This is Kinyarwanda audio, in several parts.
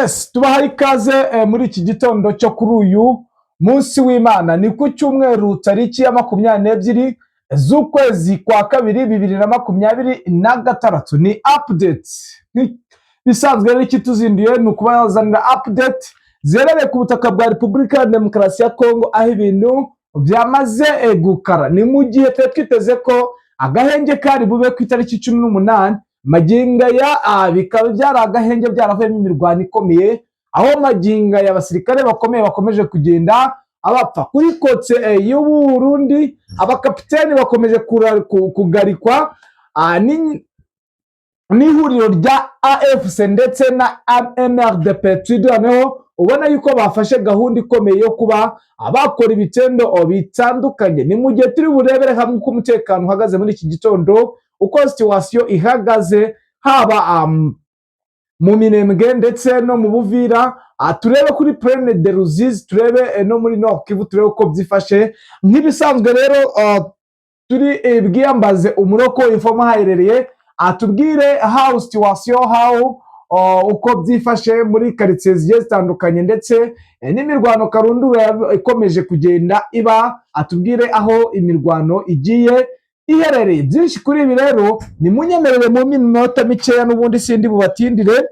Yes, tubaha ikaze muri iki gitondo cyo kuri uyu munsi w'Imana. Ni ku cyumweru tariki ya 22 z'ukwezi kwa kabiri 2026. Ni update bisanzwe rero ikituzinduye ni ukuba yazanira update zerere ku butaka bwa Repubulika ya Demokarasi ya Kongo, aho ibintu byamaze gukara. Ni mu gihe twiteze ko agahenge kari bube ku itariki 18 maginga ya bikaba byari agahenge byaravuyemo imirwano ikomeye, aho maginga y'abasirikare bakomeye bakomeje kugenda abapfa kuri kotse y'u Burundi. Abakapiteni bakomeje kugarikwa n'ihuriro rya AFC ndetse na MRDP. Noneho ubona yuko bafashe gahunda ikomeye yo kuba abakora ibitendo bitandukanye. Ni mu gihe turi burebere hamwe uko umutekano uhagaze muri iki gitondo, uko situation ihagaze haba mu Minembwe ndetse no mu Buvira. Turebe kuri Plaine de Ruzizi, turebe no muri Nord Kivu, turebe uko byifashe. Nk'ibisanzwe rero turi bwiyambaze umuroko informa haherereye atubwire how situation uko byifashe muri quartiers zigiye zitandukanye ndetse n'imirwano karundura ikomeje kugenda iba. Atubwire aho imirwano igiye iherereye. Byinshi kuri ibi rero ni munyemerere mu minota mikeya, n'ubundi sindi bubatindire.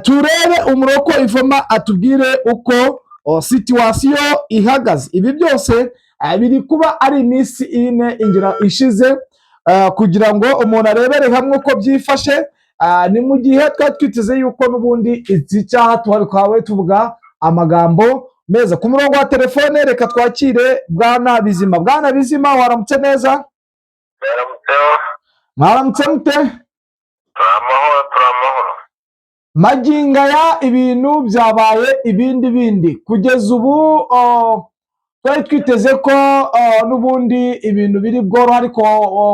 Turebe umuroko informa atubwire uko situation ihagaze. Ibi byose biri kuba ari iminsi ine ingira ishize kugira ngo umuntu arebere hamwe uko byifashe. Ni mu gihe twiteze yuko n'ubundi iki cyaha twawe tuvuga amagambo meza. Ku murongo wa telefone reka twakire Bwana Bizima. Bwana Bizima, waramutse neza? Mwaramutse mute? Turamahoro. Maginga ya ibintu byabaye ibindi kugeza ubu. Twari twiteze ko n'ubundi ibintu biri bworo, ariko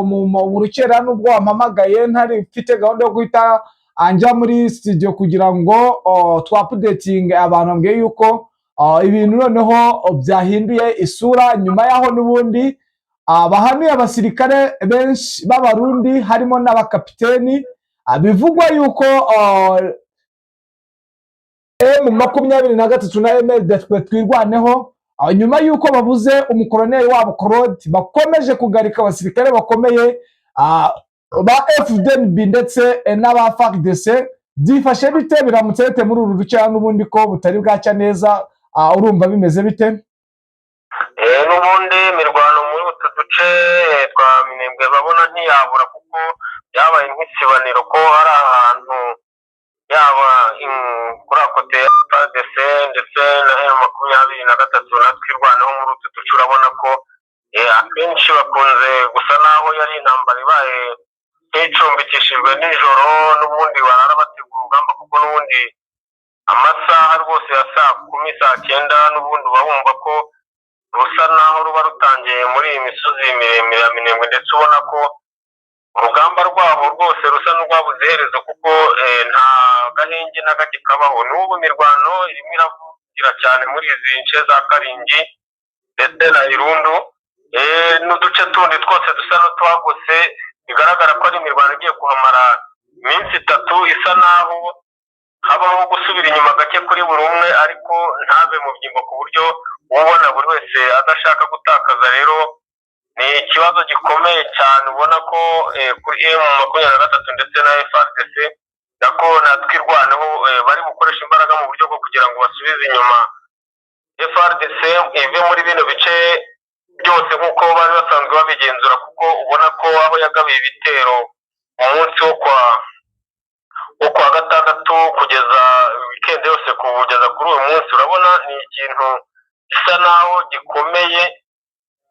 mu rukera nubwo wamamagaye ntari mfite gahunda yo guhita anja muri studio kugira ngo twapudeting abantu ambwiye yuko ibintu noneho byahinduye isura nyuma yaho n'ubundi bahanuye abasirikare benshi b'abarundi harimo n'abakapiteni. Bivugwa yuko M23 na MLD twirwaneho nyuma yuko babuze umukoloneli wabo Claude, bakomeje kugarika abasirikare bakomeye ba FDNB ndetse n'aba FARDC. Byifashe bite? Biramutse bite muri uru rucya n'ubundi ko butari bwacya neza? Urumva bimeze bite? N'ubundi mirwano muri utu duce twa Minembwe babona ntiyabura, kuko byabaye nk'isibaniro ko hari ahantu yaba kuri akote ya FARDC ndetse na M23 natwirwanaho muri utu duce. Urabona ko akenshi bakunze gusa naho yari intambara ibaye nticumbikishijwe nijoro, n'ubundi barara bategura urugamba, kuko n'ubundi amasaha rwose ya saa 10 saa 9 n'ubundi uba wumva ko rusa naho ruba rutangiye muri iyi misozi miremire ya Minembwe, ndetse ubona ko urugamba rwabo rwose rusa n'urwabuze iherezo, kuko nta gahenge na gake kabaho. N'ubu mirwano irimo iravugira cyane muri izi nce za Karingi ndetse na Irundu n'uduce tundi twose dusa n'utwagose. Bigaragara ko ari imirwano igiye kuhamara iminsi 3, isa naho habaho gusubira inyuma gake kuri buri umwe, ariko ntabe mu byimbo ku buryo ubona buri wese adashaka gutakaza. Rero ni ikibazo gikomeye cyane, ubona ko kuri M23 ndetse na FARDC nako natwirwaneho bari gukoresha imbaraga mu buryo bwo kugira ngo basubize inyuma FARDC ive muri bino bice byose nk'uko bari basanzwe babigenzura, kuko ubona ko aho yagabiye ibitero umunsi wo kwa gatandatu kugeza weekend yose kugeza kuri uyu munsi, urabona ni ikintu gisa naho gikomeye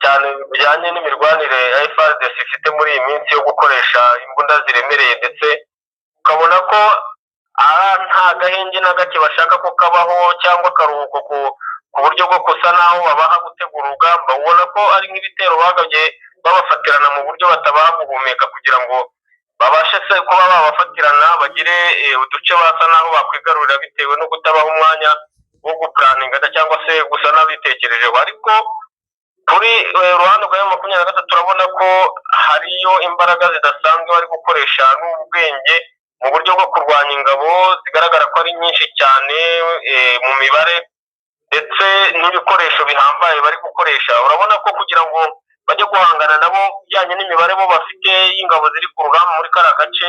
cyane bijyanye n'imirwanire ya FARDC ifite muri iyi minsi yo gukoresha imbunda ziremereye, ndetse ukabona ko nta gahenge na gake bashaka ko kabaho cyangwa akaruhuko ku buryo bwo gusa naho babaha gutegura urugamba. ubona ko ari nk'ibitero bagabye babafatirana mu buryo batabaha guhumeka, kugira ngo babashe se kuba babafatirana bagire uduce basa naho bakwigarurira bitewe no kutabaha umwanya wo guplaninga cyangwa se gusa n'abitekerejeho. Ariko kuri ruhande rwa M23 turabona ko hariyo imbaraga zidasanzwe bari gukoresha n'ubwenge mu buryo bwo kurwanya ingabo zigaragara ko ari nyinshi cyane mu mibare ndetse n'ibikoresho bihambaye bari gukoresha. Urabona ko kugira ngo bajye guhangana nabo bijyanye n'imibare bo bafite y'ingabo ziri ku rugamba muri kariya gace,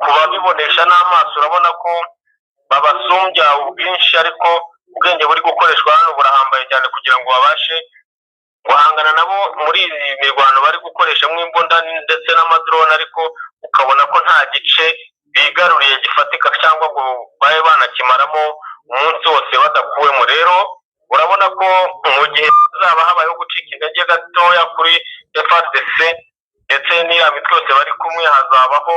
kubabibonesha n'amaso urabona ko babasumbya ubwinshi, ariko ubwenge buri gukoreshwa hano burahambaye cyane kugira ngo babashe guhangana nabo muri iyi mirwano bari gukoreshamo imbunda ndetse n'amadrone, ariko ukabona ko nta gice bigaruriye gifatika cyangwa ngo babe banakimaramo umunsi wose badakuwemo. Rero urabona ko mu gihe hazaba habayeho gucika intege gatoya kuri FARDC ndetse n'iya mitwe yose bari kumwe, hazabaho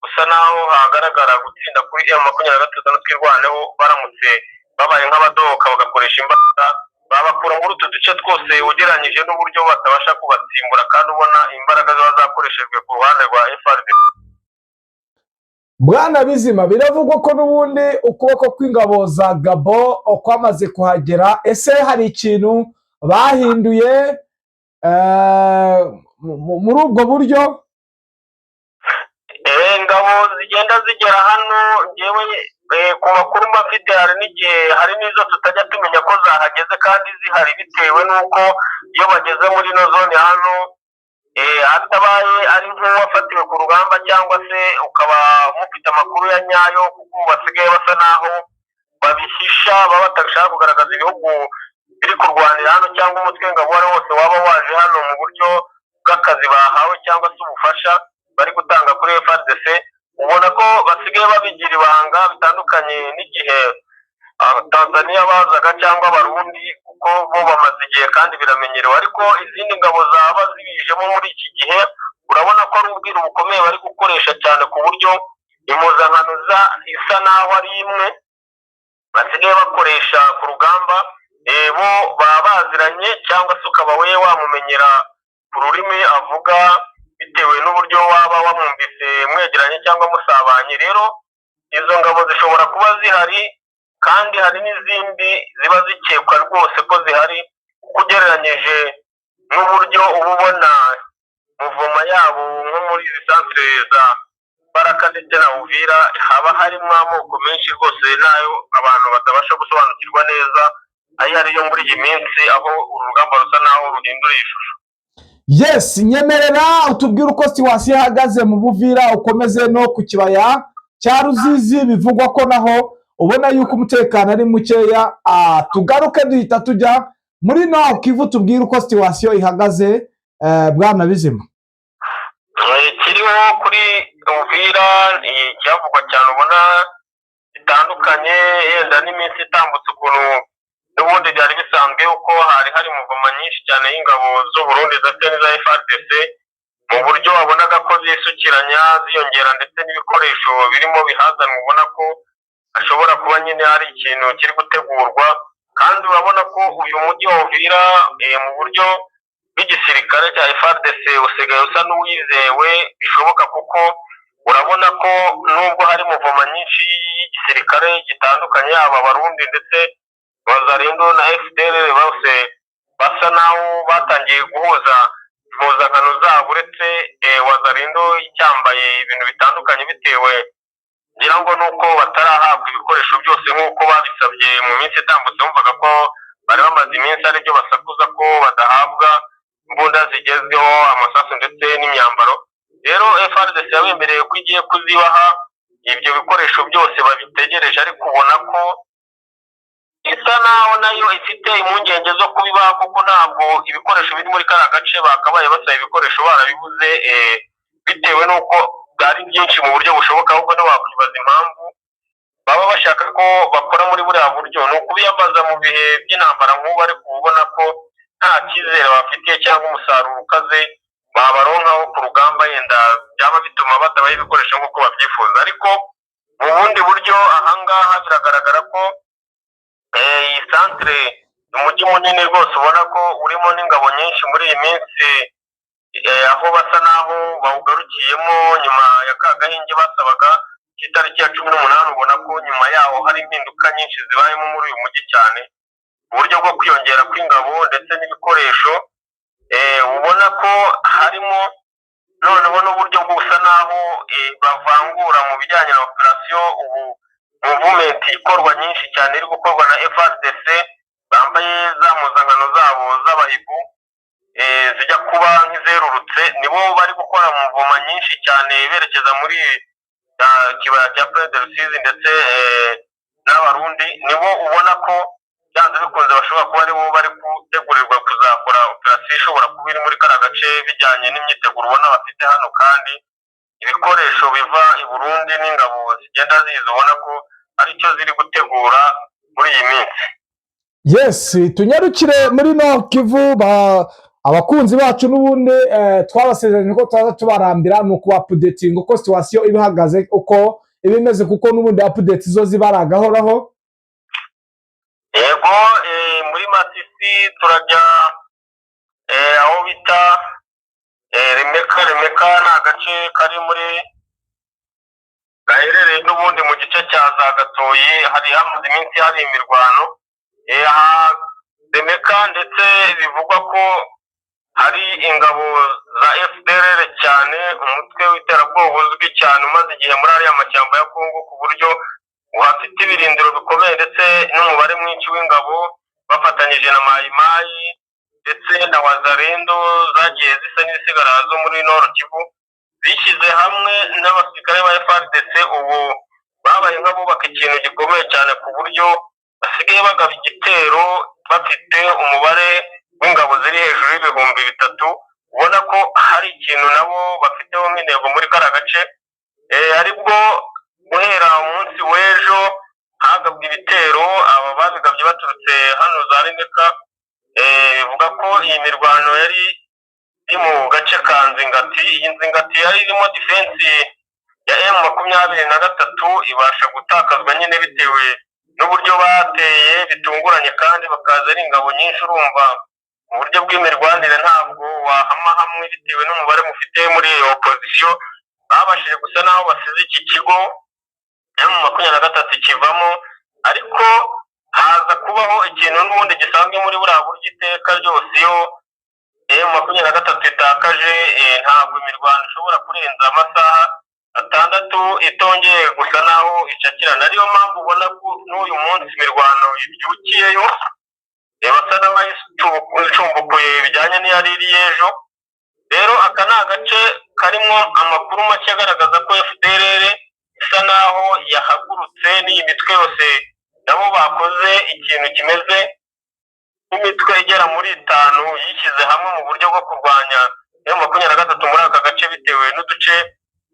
gusa naho hagaragara gutsinda kuri M23 no twirwaneho baramutse babaye nk'abadohoka bagakoresha imbaraga, babakura muri utu duce twose ugereranyije n'uburyo batabasha kubatsimbura, kandi ubona imbaraga ziba zakoreshejwe ku ruhande rwa FARDC. Bwana Bizima, biravugwa ko n'ubundi ukuboko kw'ingabo za Gabo kwamaze kuhagera. Ese hari ikintu bahinduye muri ubwo buryo? Ingabo zigenda zigera hano, ngewe ku makuru mbafite hari n'izo tutajya tumenya ko zahageze kandi zihari, bitewe n'uko iyo bageze muri ino zone hano hatabaye ari nk'uwafatiwe ku rugamba cyangwa se ukaba mufite amakuru ya nyayo, kuko basigaye basa naho babihisha, baba batashaka kugaragaza ibihugu biri kurwanira hano cyangwa umutwe w'ingabo uwo ari wose waba waje hano mu buryo bw'akazi bahawe cyangwa se ubufasha bari gutanga kuri FARDC. Ubona ko basigaye babigira ibanga, bitandukanye n'igihe Tanzania bazaga cyangwa Abarundi, kuko bo bamaze igihe kandi biramenyerewe, ariko izindi ngabo zaba zibijemo muri iki gihe urabona ko ari ubwiru bukomeye bari gukoresha cyane, ku buryo impuzankano isa naho ari imwe basigaye bakoresha ku rugamba. Bo baba baziranye cyangwa se ukaba we wamumenyera ku rurimi avuga bitewe n'uburyo waba wamwumvise mwegeranye cyangwa musabanye. Rero izo ngabo zishobora kuba zihari, kandi hari n'izindi ziba zikekwa rwose ko zihari, ugereranyije n'uburyo uba ubona muvoma yabo nko muri izi santere za Baraka ndetse na Uvira, haba harimo amoko menshi rwose nayo abantu batabasha gusobanukirwa neza ayo ariyo muri iyi minsi, aho urugamba rusa naho ruhindura ishusho. Yes, nyemerera utubwire uko situwasiyo ihagaze mu Buvira, ukomeze no ku kibaya cya Ruzizi. Bivugwa ko naho ubona yuko umutekano ari mukeya. Tugaruke duhita tujya muri Nord Kivu, tubwire uko situwasiyo ihagaze. Bwana Bizima, kiriho kuri Uvira icyavugwa cyane ubona bitandukanye yenda n'iminsi itambutse, ukuntu n'ubundi byari bisanzwe uko hari muvoma nyinshi cyane y'ingabo z'u Burundi ndetse n'iza FARDC, mu buryo wabonaga ko zisukiranya ziyongera, ndetse n'ibikoresho birimo bihazanwa ubona ko hashobora kuba nyine hari ikintu kiri gutegurwa. Kandi urabona ko uyu mujyi wa Uvira mu buryo bw'igisirikare cya FARDC usigaye usa n'uwizewe bishoboka, kuko urabona ko nubwo hari muvoma nyinshi y'igisirikare gitandukanye, yaba Abarundi ndetse Wazalendo na FDLR bose basa naho batangiye guhuza impuzankano zabo, uretse Wazalendo icyambaye ibintu bitandukanye, bitewe ngira ngo nuko batarahabwa ibikoresho byose nk'uko babisabye mu minsi itambutse. Bumvaga ko bari bamaze iminsi aribyo basakuza ko badahabwa imbunda zigezweho, amasasu ndetse n'imyambaro. Rero FARDC yabemereye ko igiye kuzibaha ibyo bikoresho byose babitegereje, ariko ubona ko isa naho nayo ifite impungenge zo kubibaha, kuko ntabwo ibikoresho biri muri kariya gace bakabaye basaba ibikoresho barabibuze, bitewe n'uko bwari byinshi mu buryo bushoboka. ahubwo ntiwakwibaza impamvu baba bashaka ko bakora muri buriya buryo, ni ukubiyambaza mu bihe by'intambara nk'ubu, ariko ubona ko nta cyizere bafitiye cyangwa umusaruro ukaze babaronkaho ku rugamba, yenda byaba bituma batabaha ibikoresho nk'uko babyifuza. Ariko mu bundi buryo ahangaha biragaragara ko iyi santere umujyi munini rwose ubona ko urimo n'ingabo nyinshi muri iyi minsi, aho basa naho bawugarukiyemo nyuma ya ka gahenge basabaga cy'itariki ya 18. ubona ko nyuma yaho hari impinduka nyinshi zibayemo muri uyu mujyi cyane, uburyo bwo kwiyongera kw'ingabo ndetse n'ibikoresho. Ubona ko harimo noneho n'uburyo busa naho bavangura mu bijyanye na operasiyo. Ubu movement ikorwa nyinshi cyane iri gukorwa na FARDC bambaye za mpuzankano zabo z'abahibu zijya kuba nk'izerurutse, nibo bari gukora mu mvoma nyinshi cyane berekeza muri kibaya cya Plaine de Rusizi ndetse n'abarundi. Nibo ubona ko byanze bikunze bashobora kuba aribo bari gutegurirwa kuzakora operasiyo ishobora kuba iri muri kariya gace bijyanye n'imyiteguro ubona bafite hano, kandi ibikoresho biva i Burundi n'ingabo zigenda ziza ubona ko aricyo ziri gutegura muri iyi minsi. Yes, tunyarukire muri Nord Kivu. Abakunzi bacu n'ubundi twabasezeranye ko tuzaza tubarambira no kuba updating uko situation ibihagaze, uko ibimeze, kuko n'ubundi update zo zibaragahoraho. Yego, muri Masisi turajya aho bita Remeka ni agace kari muri gaherereye n'ubundi mu gice cya za Gatoyi, hari hamaze iminsi hari imirwano Remeka, ndetse bivugwa ko hari ingabo za FDLR cyane, umutwe w'iterabwoba uzwi cyane umaze igihe muri ariya mashyamba ya Kongo, ku buryo uhafite ibirindiro bikomeye ndetse n'umubare mwinshi w'ingabo bafatanyije na Mayimayi ndetse na Wazalendo zagiye zisa n'isigara zo muri Nord Kivu, bishyize hamwe n'abasirikare ba FARDC. Ubu babaye nk'abubaka ikintu gikomeye cyane ku buryo basigaye bagaba igitero bafite umubare w'ingabo ziri hejuru y'ibihumbi 3. ubona ko hari ikintu nabo bafiteho nk'intego muri kariya gace, aribwo guhera umunsi w'ejo hagabwa ibitero. aba babigabye baturutse hano za Remeka. bivuga ko iyi mirwano yari iri mu gace ka Nzingati. iyi Nzingati yari irimo defense ya M23 ibasha gutakazwa nyine bitewe n'uburyo bateye bitunguranye, kandi bakaza ari ingabo nyinshi. urumva mu buryo bw'imirwanire ntabwo wahama hamwe bitewe n'umubare mufite muri iyo opposition. babashije gusa naho basize iki kigo M23 kivamo, ariko haza kubaho ikintu n'ubundi gisanzwe muri buriya buryo iteka ryose. iyo M23 itakaje ntabwo imirwano ishobora kurenza amasaha 6 itongeye gusa naho icakirana. ariyo mpamvu ubona ko n'uyu munsi imirwano ibyukiyeyo basa n'abayicumbukuye bijyanye n'iyari iri ejo. rero aka ni agace karimo amakuru make agaragaza ko FDLR isa naho yahagurutse n'iyi mitwe yose nabo bakoze ikintu kimeze nk'imitwe igera muri 5 yishyize hamwe mu buryo bwo kurwanya M23 muri aka gace, bitewe n'uduce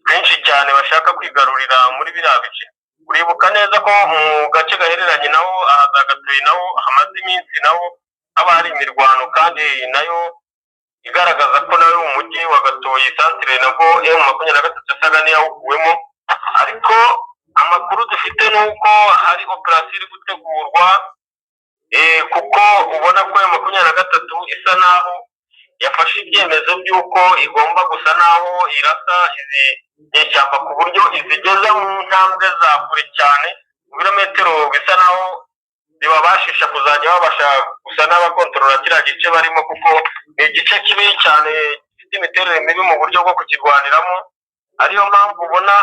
twinshi cyane bashaka kwigarurira muri biriya bice. uribuka neza ko mu gace gahereranye naho za Gatoyi naho hamaze iminsi naho haba hari imirwano, kandi nayo igaragaza ko nayo umujyi wa Gatoyi centre nabwo M23 yasaga n'iyawukuwemo. ariko amakuru dufite nuko hari operasiyo iri gutegurwa, kuko ubona ko M23 isa naho yafashe ibyemezo by'uko igomba gusa naho irasa izi nyeshyamba ku buryo izigeza mu ntambwe za kure cyane, mu birometero bisa naho zibabashisha kuzajya babasha gusa n'abakontorora kiriya gice barimo, kuko ni igice kibi cyane gifite imiterere mibi mu buryo bwo kukirwaniramo. ariyo mpamvu ubona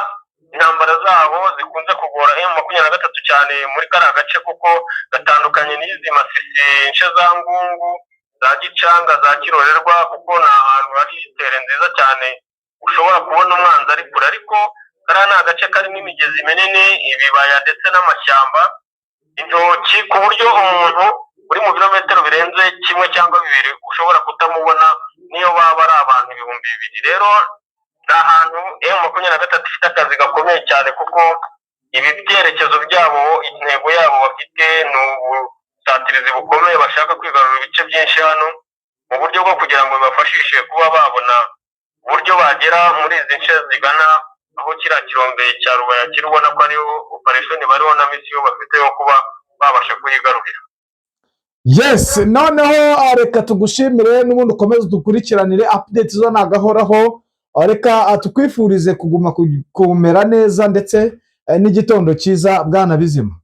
intambara zabo zikunze kugora M23 cyane muri kariya gace, kuko gatandukanye n'izi Masisi, nce za Ngungu, za Gicanga, za Kirorerwa, kuko ni ahantu hari itere nziza cyane ushobora kubona umwanzi ari kure. ariko kariya ni agace karimo imigezi minini, ibibaya ndetse n'amashyamba, intoki, ku buryo umuntu uri mu birometero birenze 1 cyangwa 2 ushobora kutamubona niyo baba ari abantu 2000. rero ni ahantu M23 ifite akazi gakomeye cyane, kuko ibi byerekezo byabo, intego yabo bafite ni ubusatirizi bukomeye, bashaka kwigarurira ibice byinshi hano mu buryo bwo kugira ngo bibafashishe kuba babona uburyo bagera muri izi nce zigana aho kiriya kirombe cya Rubaya kiri, ubona ko ariyo operation bariho na misiyo bafite yo kuba babasha kuyigarurira. Yes, noneho reka tugushimire n'ubundi ukomeze dukurikiranire updates zo nagahoraho. reka tukwifurize kuguma kumera neza ndetse n'igitondo cyiza Bwana Bizima.